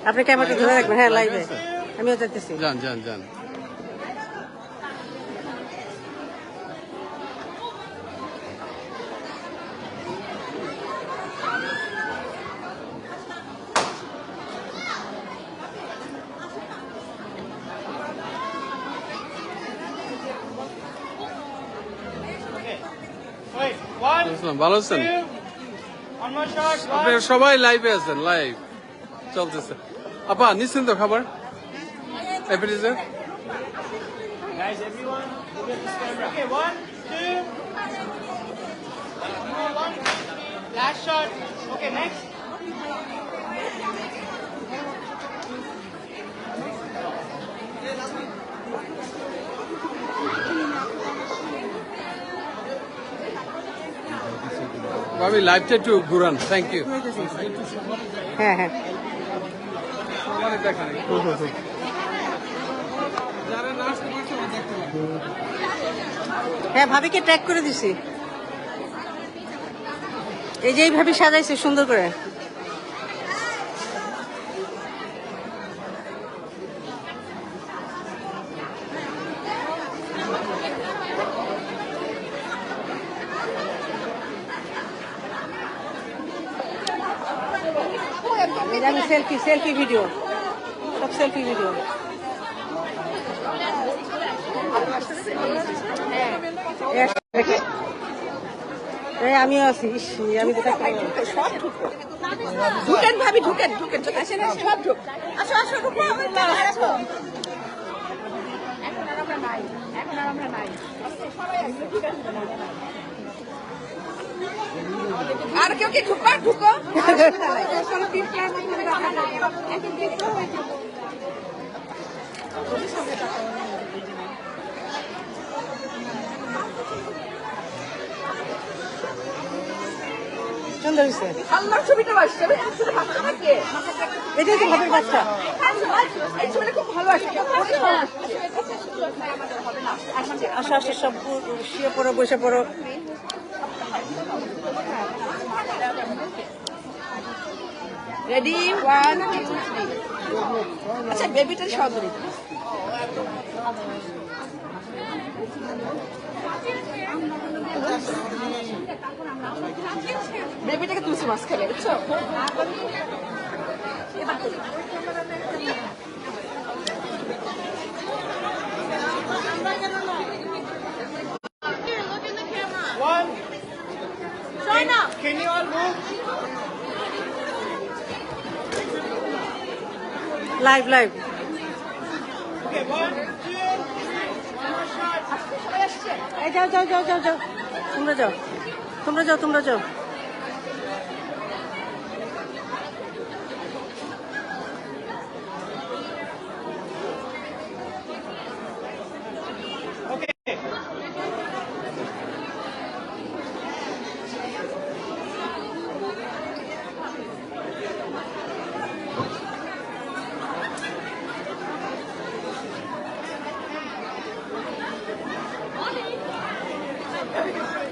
আপনি ক্যামেরাটা ধরে রাখবেন। হ্যাঁ, লাইভে আমিও যাইতেছি। যান যান যান। ভালো আছেন? আপনারা সবাই লাইভে আছেন, লাইভ চলতেছে। আপা নিচ্ছেন তো খাবার? Appetiser? Guys, everyone, look at this camera. Okay, 1, 2. One. Last shot. Okay, next. ভাবি লাইভটা একটু ঘুরান, থ্যাংক ইউ। হ্যাঁ হ্যাঁ হ্যাঁ, ভাবিকে ট্যাগ করে দিছি। এই যে এইভাবে সাজাইছে সুন্দর করে। আমি সেলফি ভিডিও, সব সেলফি ভিডিও। আমিও আছি। আমি ঢুকেন ভাবি, ঢুকেন ঢুকেন, আসেন সব ঢুক, আসো আসো ঢুকো। এখন আর আমরা নাই, এখন আর আমরা নাই, সবাই আসবে, ঠিক আছে। আর কেউ কি ঢুকবা? ঢুকো। সুন্দর হয়েছে। আল্লাহর ছবিটা আসছে, এটাই তো ভাবির বাচ্চা। এই ছবিটা খুব ভালো আসছে। আসো আসো, সব শুয়ে পড়ো, বসে পড়ো। রেডি, 1, 2, 3। আচ্ছা, বেবিটার সদরি বেবিটাকে তুলছি মাঝখানে, বুঝছো? One. Can you all move? Live live. Okay, 1, 2. One more shot. এই যাও যাও যাও যাও যাও, তোমরা যাও, তোমরা যাও, তোমরা যাও। Okay.